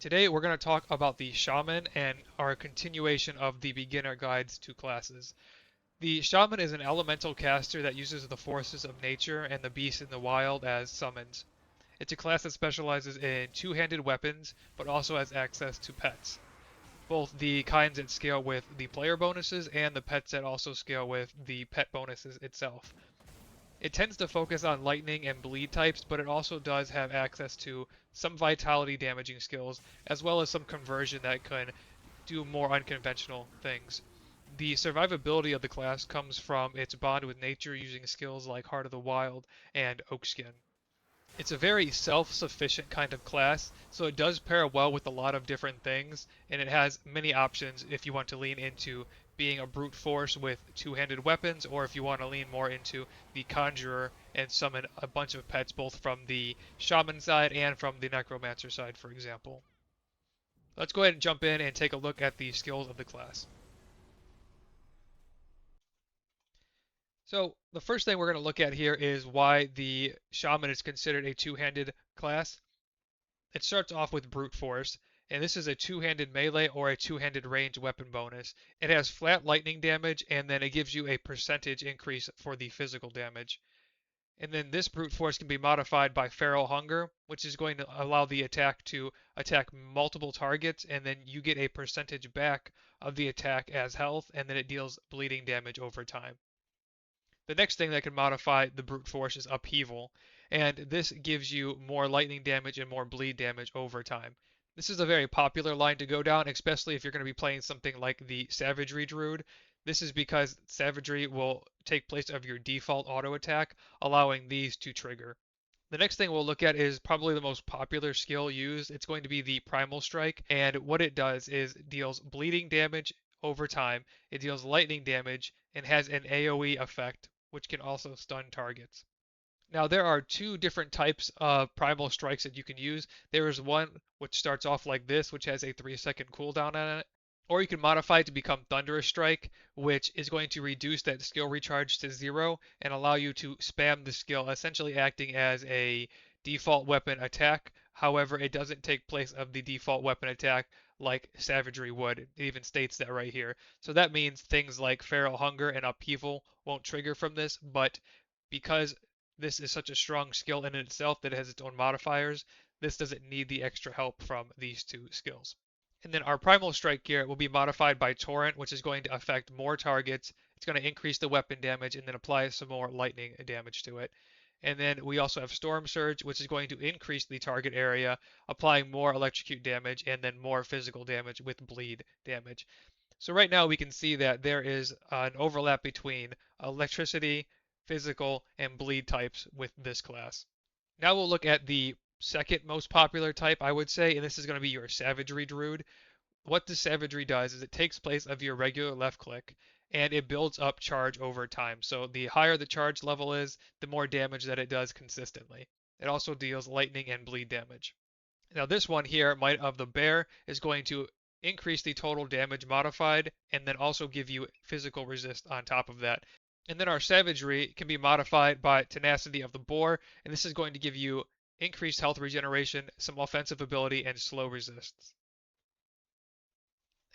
Today we're going to talk about the Shaman and our continuation of the beginner guides to classes. The Shaman is an elemental caster that uses the forces of nature and the beasts in the wild as summons. It's a class that specializes in two-handed weapons, but also has access to pets. Both the kinds that scale with the player bonuses and the pets that also scale with the pet bonuses itself. It tends to focus on lightning and bleed types, but it also does have access to some vitality damaging skills, as well as some conversion that can do more unconventional things. The survivability of the class comes from its bond with nature using skills like Heart of the Wild and Oakskin. It's a very self-sufficient kind of class, so it does pair well with a lot of different things, and it has many options if you want to lean into being a brute force with two-handed weapons, or if you want to lean more into the conjurer and summon a bunch of pets both from the shaman side and from the necromancer side, for example. Let's go ahead and jump in and take a look at the skills of the class. So the first thing we're going to look at here is why the shaman is considered a two-handed class. It starts off with brute force, and this is a two-handed melee or a two-handed range weapon bonus. It has flat lightning damage, and then it gives you a percentage increase for the physical damage. And then this brute force can be modified by feral hunger, which is going to allow the attack to attack multiple targets, and then you get a percentage back of the attack as health, and then it deals bleeding damage over time. The next thing that can modify the brute force is upheaval, and this gives you more lightning damage and more bleed damage over time. This is a very popular line to go down, especially if you're going to be playing something like the Savagery Druid. This is because Savagery will take place of your default auto attack, allowing these to trigger. The next thing we'll look at is probably the most popular skill used. It's going to be the Primal Strike, and what it does is deals bleeding damage over time, it deals lightning damage, and has an AoE effect, which can also stun targets. Now, there are two different types of Primal Strikes that you can use. There is one which starts off like this, which has a 3-second cooldown on it. Or you can modify it to become Thunderous Strike, which is going to reduce that skill recharge to 0 and allow you to spam the skill, essentially acting as a default weapon attack. However, it doesn't take place of the default weapon attack like Savagery would. It even states that right here. So that means things like Feral Hunger and Upheaval won't trigger from this, but because this is such a strong skill in itself that it has its own modifiers, this doesn't need the extra help from these two skills. And then our Primal Strike here will be modified by Torrent, which is going to affect more targets. It's going to increase the weapon damage and then apply some more lightning damage to it. And then we also have Storm Surge, which is going to increase the target area, applying more electrocute damage and then more physical damage with bleed damage. So right now we can see that there is an overlap between electricity, physical, and bleed types with this class. Now we'll look at the second most popular type, I would say, and this is going to be your Savagery Druid. What the Savagery does is it takes place of your regular left click, and it builds up charge over time. So the higher the charge level is, the more damage that it does consistently. It also deals lightning and bleed damage. Now this one here, Might of the Bear, is going to increase the total damage modified and then also give you physical resist on top of that. And then our Savagery can be modified by Tenacity of the Boar, and this is going to give you increased health regeneration, some offensive ability, and slow resists.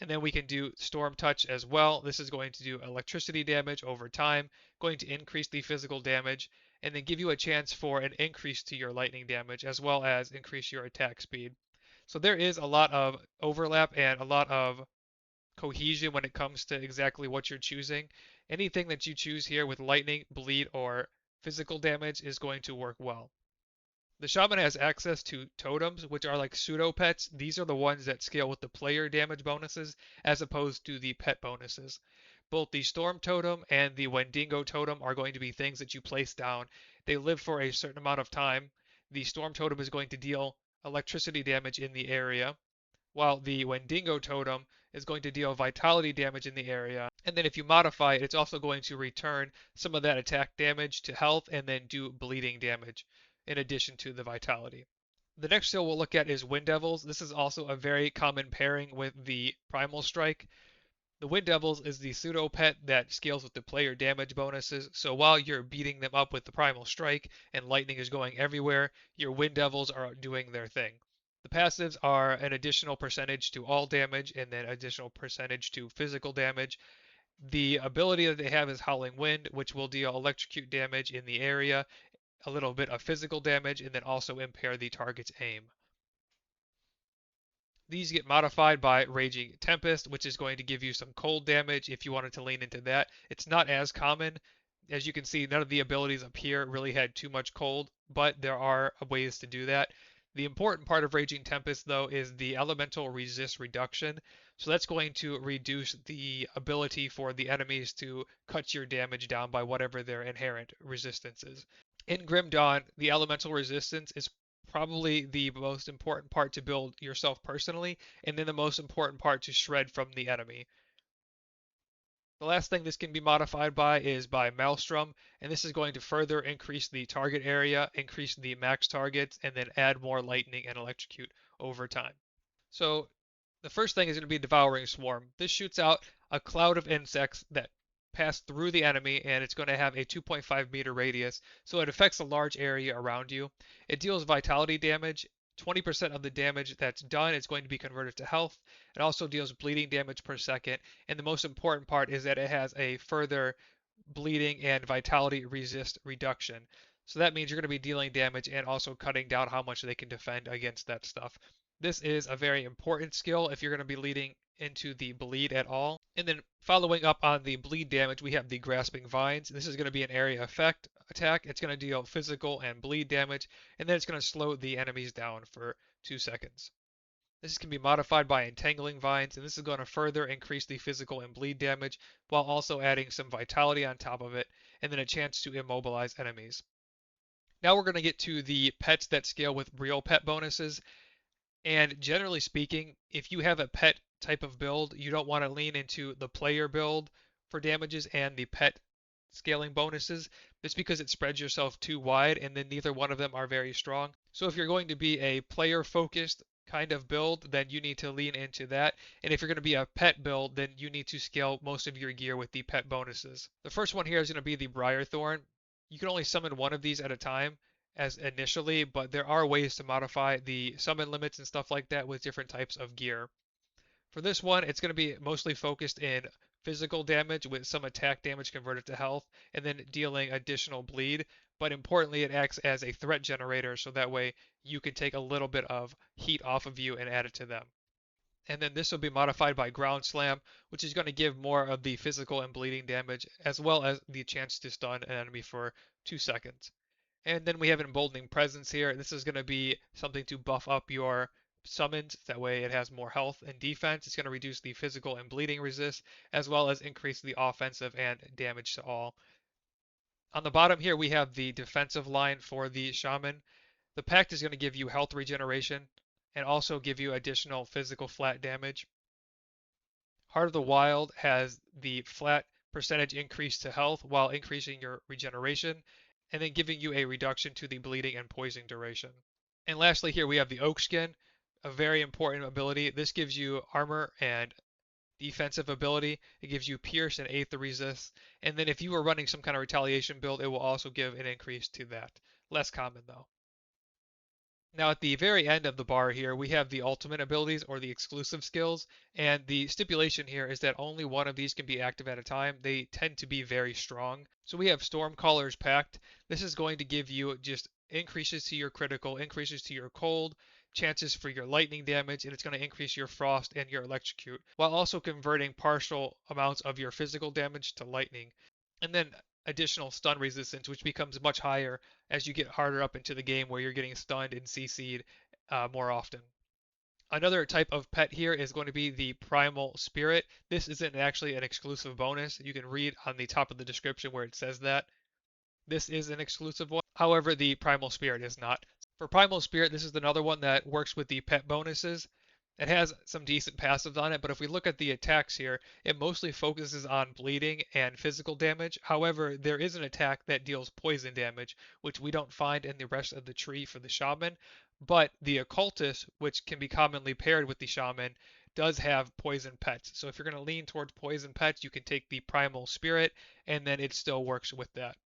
And then we can do Storm Touch as well. This is going to do electricity damage over time, going to increase the physical damage, and then give you a chance for an increase to your lightning damage as well as increase your attack speed. So there is a lot of overlap and a lot of cohesion when it comes to exactly what you're choosing. Anything that you choose here with lightning, bleed, or physical damage is going to work well. The shaman has access to totems, which are like pseudo pets. These are the ones that scale with the player damage bonuses as opposed to the pet bonuses. Both the storm totem and the Wendigo totem are going to be things that you place down. They live for a certain amount of time. The storm totem is going to deal electricity damage in the area, while the Wendigo totem is going to deal vitality damage in the area. And then if you modify it, it's also going to return some of that attack damage to health and then do bleeding damage in addition to the vitality. The next skill we'll look at is Wind Devils. This is also a very common pairing with the Primal Strike. The Wind Devils is the pseudo pet that scales with the player damage bonuses, so while you're beating them up with the Primal Strike and lightning is going everywhere, your Wind Devils are doing their thing. The passives are an additional percentage to all damage and then additional percentage to physical damage. The ability that they have is Howling Wind, which will deal electrocute damage in the area, a little bit of physical damage, and then also impair the target's aim. These get modified by Raging Tempest, which is going to give you some cold damage if you wanted to lean into that. It's not as common. As you can see, none of the abilities up here really had too much cold, but there are ways to do that. The important part of Raging Tempest, though, is the elemental resist reduction. So that's going to reduce the ability for the enemies to cut your damage down by whatever their inherent resistance is. In Grim Dawn, the elemental resistance is probably the most important part to build yourself personally, and then the most important part to shred from the enemy. The last thing this can be modified by is by Maelstrom, and this is going to further increase the target area, increase the max targets, and then add more lightning and electrocute over time. So the first thing is going to be Devouring Swarm. This shoots out a cloud of insects that pass through the enemy, and it's going to have a 2.5 meter radius, so it affects a large area around you. It deals vitality damage. 20% of the damage that's done is going to be converted to health. It also deals bleeding damage per second, and the most important part is that it has a further bleeding and vitality resist reduction. So that means you're going to be dealing damage and also cutting down how much they can defend against that stuff. This is a very important skill if you're going to be leading into the bleed at all. And then following up on the bleed damage, we have the Grasping Vines. This is going to be an area effect attack. It's going to deal physical and bleed damage, and then it's going to slow the enemies down for 2 seconds. This can be modified by Entangling Vines, and this is going to further increase the physical and bleed damage while also adding some vitality on top of it, and then a chance to immobilize enemies. Now we're going to get to the pets that scale with real pet bonuses. And generally speaking, if you have a pet type of build, you don't want to lean into the player build for damages and the pet scaling bonuses. It's because it spreads yourself too wide, and then neither one of them are very strong. So if you're going to be a player focused kind of build, then you need to lean into that. And if you're going to be a pet build, then you need to scale most of your gear with the pet bonuses. The first one here is going to be the Briarthorn. You can only summon one of these at a time as initially, but there are ways to modify the summon limits and stuff like that with different types of gear. For this one, it's going to be mostly focused in physical damage with some attack damage converted to health, and then dealing additional bleed. But importantly, it acts as a threat generator, so that way you can take a little bit of heat off of you and add it to them. And then this will be modified by Ground Slam, which is going to give more of the physical and bleeding damage, as well as the chance to stun an enemy for 2 seconds. And then we have Emboldening Presence here. This is going to be something to buff up your summons. That way it has more health and defense. It's going to reduce the physical and bleeding resist, as well as increase the offensive and damage to all. On the bottom here, we have the defensive line for the Shaman. The Pact is going to give you health regeneration and also give you additional physical flat damage. Heart of the Wild has the flat percentage increase to health while increasing your regeneration, and then giving you a reduction to the bleeding and poison duration. And lastly here we have the Oak Skin, a very important ability. This gives you armor and defensive ability. It gives you pierce and aether resist. And then if you were running some kind of retaliation build, it will also give an increase to that. Less common though. Now at the very end of the bar here, we have the ultimate abilities or the exclusive skills, and the stipulation here is that only one of these can be active at a time. They tend to be very strong. So we have Stormcaller's Pact. This is going to give you just increases to your critical, increases to your cold, chances for your lightning damage, and it's going to increase your frost and your electrocute, while also converting partial amounts of your physical damage to lightning. And then additional stun resistance, which becomes much higher as you get harder up into the game where you're getting stunned and CC'd more often. Another type of pet here is going to be the Primal Spirit. This isn't actually an exclusive bonus. You can read on the top of the description where it says that. This is an exclusive one. However, the Primal Spirit is not. For Primal Spirit, this is another one that works with the pet bonuses. It has some decent passives on it, but if we look at the attacks here, it mostly focuses on bleeding and physical damage. However, there is an attack that deals poison damage, which we don't find in the rest of the tree for the Shaman. But the Occultist, which can be commonly paired with the Shaman, does have poison pets. So if you're going to lean towards poison pets, you can take the Primal Spirit, and then it still works with that.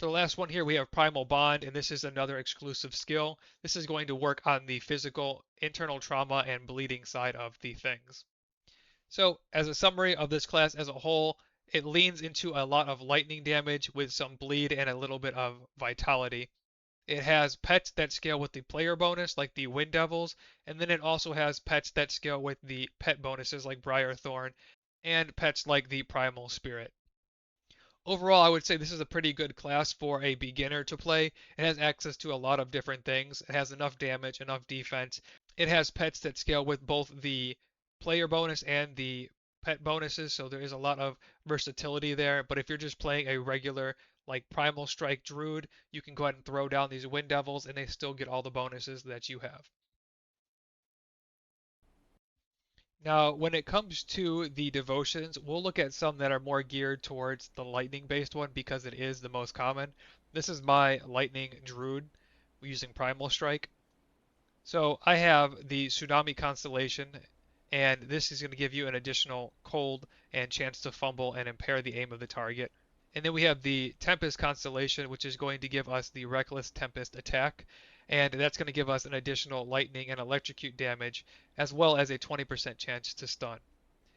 For the last one here, we have Primal Bond, and this is another exclusive skill. This is going to work on the physical, internal trauma, and bleeding side of the things. So, as a summary of this class as a whole, it leans into a lot of lightning damage with some bleed and a little bit of vitality. It has pets that scale with the player bonus, like the Wind Devils, and then it also has pets that scale with the pet bonuses, like Briarthorn, and pets like the Primal Spirit. Overall, I would say this is a pretty good class for a beginner to play. It has access to a lot of different things. It has enough damage, enough defense. It has pets that scale with both the player bonus and the pet bonuses, so there is a lot of versatility there. But if you're just playing a regular, like Primal Strike Druid, you can go ahead and throw down these Wind Devils and they still get all the bonuses that you have. Now, when it comes to the devotions, we'll look at some that are more geared towards the lightning based one because it is the most common. This is my lightning druid using Primal Strike. So I have the Tsunami Constellation, and this is going to give you an additional cold and chance to fumble and impair the aim of the target. And then we have the Tempest Constellation, which is going to give us the Reckless Tempest attack, and that's going to give us an additional lightning and electrocute damage, as well as a 20% chance to stun.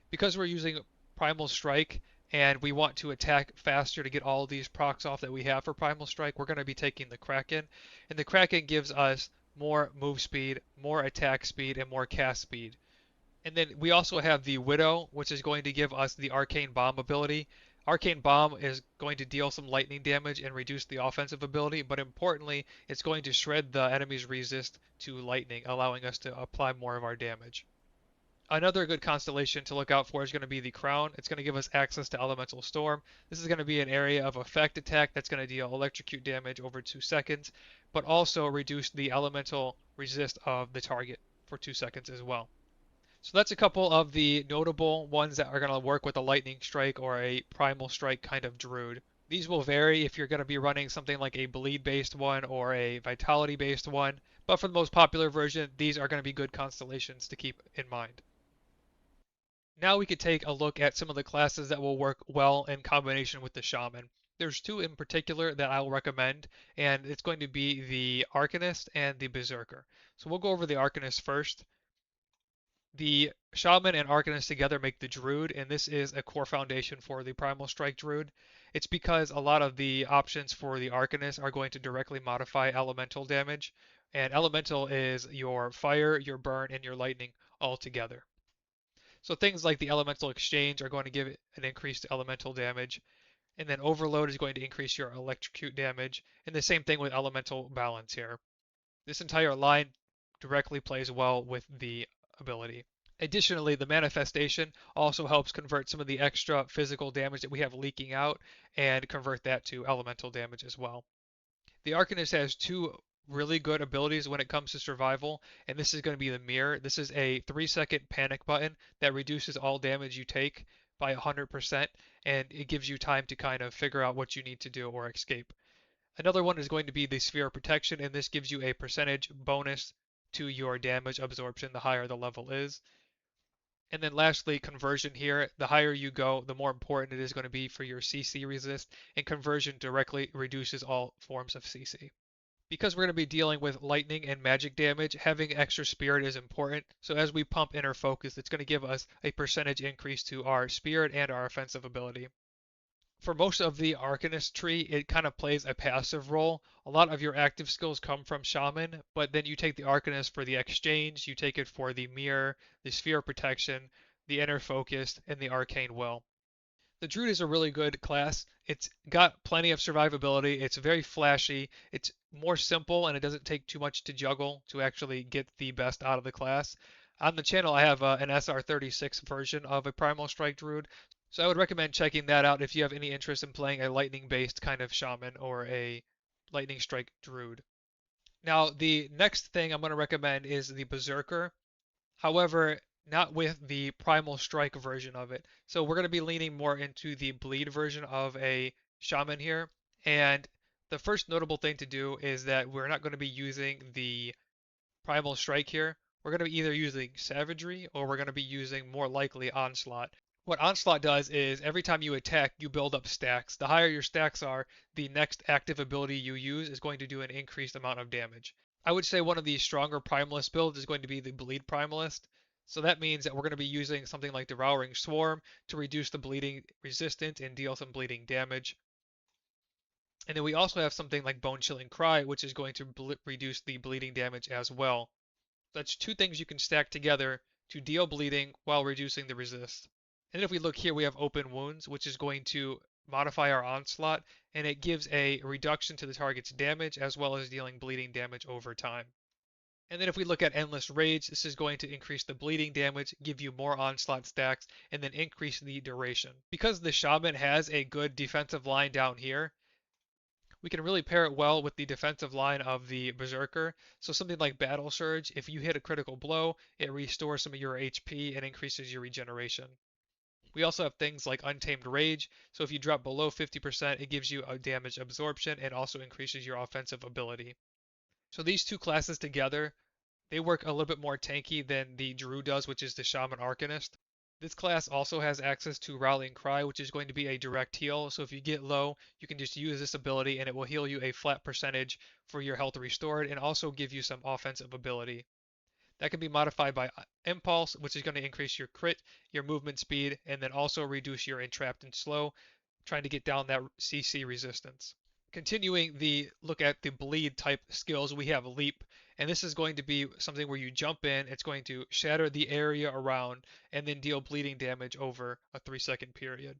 Because we're using Primal Strike and we want to attack faster to get all these procs off that we have for Primal Strike, we're going to be taking the Kraken. And the Kraken gives us more move speed, more attack speed, and more cast speed. And then we also have the Widow, which is going to give us the Arcane Bomb ability. Arcane Bomb is going to deal some lightning damage and reduce the offensive ability, but importantly, it's going to shred the enemy's resist to lightning, allowing us to apply more of our damage. Another good constellation to look out for is going to be the Crown. It's going to give us access to Elemental Storm. This is going to be an area of effect attack that's going to deal electrocute damage over 2 seconds, but also reduce the elemental resist of the target for 2 seconds as well. So that's a couple of the notable ones that are going to work with a Lightning Strike or a Primal Strike kind of Druid. These will vary if you're going to be running something like a bleed based one or a vitality based one, but for the most popular version, these are going to be good constellations to keep in mind. Now we could take a look at some of the classes that will work well in combination with the Shaman. There's two in particular that I'll recommend, and it's going to be the Arcanist and the Berserker. So we'll go over the Arcanist first. The Shaman and Arcanist together make the Druid, and this is a core foundation for the Primal Strike Druid. It's because a lot of the options for the Arcanist are going to directly modify elemental damage, and elemental is your fire, your burn, and your lightning all together. So things like the elemental exchange are going to give it an increased elemental damage, and then overload is going to increase your electrocute damage, and the same thing with elemental balance here. This entire line directly plays well with the ability. Additionally, the manifestation also helps convert some of the extra physical damage that we have leaking out and convert that to elemental damage as well. The Arcanist has two really good abilities when it comes to survival, and this is going to be the mirror. This is a 3-second panic button that reduces all damage you take by 100%, and it gives you time to kind of figure out what you need to do or escape. Another one is going to be the sphere of protection, and this gives you a percentage bonus to your damage absorption the higher the level is. And then lastly, conversion here. The higher you go, the more important it is going to be for your CC resist, and conversion directly reduces all forms of CC. Because we're going to be dealing with lightning and magic damage, having extra spirit is important. So as we pump inner focus, it's going to give us a percentage increase to our spirit and our offensive ability. For most of the Arcanist tree, it kind of plays a passive role. A lot of your active skills come from Shaman, but then you take the Arcanist for the exchange, you take it for the mirror, the sphere of protection, the inner focus, and the arcane will. The Druid is a really good class. It's got plenty of survivability. It's very flashy. It's more simple and it doesn't take too much to juggle to actually get the best out of the class. On the channel, I have an SR36 version of a Primal Strike Druid, so I would recommend checking that out if you have any interest in playing a lightning-based kind of Shaman or a Lightning Strike Druid. Now, the next thing I'm going to recommend is the Berserker. However, not with the Primal Strike version of it. So we're going to be leaning more into the bleed version of a Shaman here. And the first notable thing to do is that we're not going to be using the Primal Strike here. We're going to be either using Savagery or we're going to be using more likely Onslaught. What Onslaught does is every time you attack, you build up stacks. The higher your stacks are, the next active ability you use is going to do an increased amount of damage. I would say one of the stronger Primalist builds is going to be the Bleed Primalist. So that means that we're going to be using something like Devouring Swarm to reduce the bleeding resistance and deal some bleeding damage. And then we also have something like Bone Chilling Cry, which is going to reduce the bleeding damage as well. That's two things you can stack together to deal bleeding while reducing the resist. And if we look here, we have Open Wounds, which is going to modify our Onslaught, and it gives a reduction to the target's damage as well as dealing bleeding damage over time. And then if we look at Endless Rage, this is going to increase the bleeding damage, give you more Onslaught stacks, and then increase the duration. Because the Shaman has a good defensive line down here, we can really pair it well with the defensive line of the Berserker. So something like Battle Surge, if you hit a critical blow, it restores some of your HP and increases your regeneration. We also have things like Untamed Rage, so if you drop below 50%, it gives you a damage absorption and also increases your offensive ability. So these two classes together, they work a little bit more tanky than the Druid does, which is the Shaman Arcanist. This class also has access to Rallying Cry, which is going to be a direct heal. So if you get low, you can just use this ability and it will heal you a flat percentage for your health restored and also give you some offensive ability. That can be modified by Impulse, which is going to increase your crit, your movement speed, and then also reduce your entrapped and slow, trying to get down that CC resistance. Continuing the look at the bleed type skills, we have Leap, and this is going to be something where you jump in, it's going to shatter the area around, and then deal bleeding damage over a 3-second period.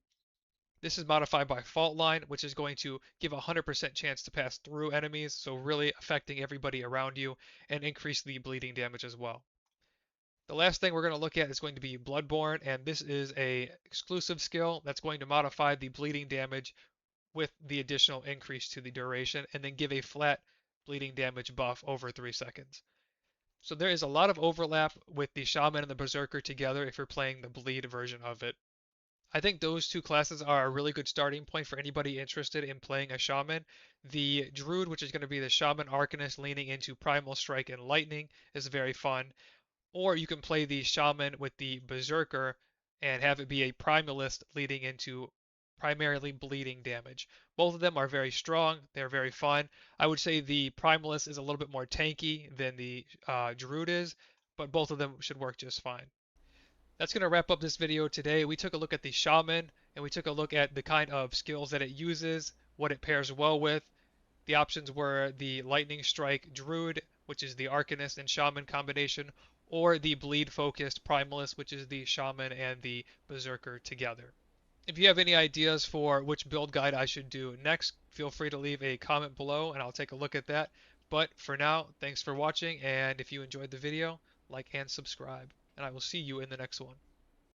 This is modified by Fault Line, which is going to give a 100% chance to pass through enemies, so really affecting everybody around you, and increase the bleeding damage as well. The last thing we're going to look at is going to be Bloodborne, and this is a exclusive skill that's going to modify the bleeding damage with the additional increase to the duration, and then give a flat bleeding damage buff over 3 seconds. So there is a lot of overlap with the Shaman and the Berserker together if you're playing the bleed version of it. I think those two classes are a really good starting point for anybody interested in playing a Shaman. The Druid, which is going to be the Shaman Arcanist leaning into Primal Strike and Lightning, is very fun. Or you can play the Shaman with the Berserker and have it be a Primalist leading into primarily bleeding damage. Both of them are very strong. They're very fun. I would say the Primalist is a little bit more tanky than the Druid is, but both of them should work just fine. That's going to wrap up this video today. We took a look at the Shaman, and we took a look at the kind of skills that it uses, what it pairs well with. The options were the Lightning Strike Druid, which is the Arcanist and Shaman combination, or the Bleed focused Primalist, which is the Shaman and the Berserker together. If you have any ideas for which build guide I should do next, feel free to leave a comment below and I'll take a look at that. But for now, thanks for watching, and if you enjoyed the video, like and subscribe, and I will see you in the next one.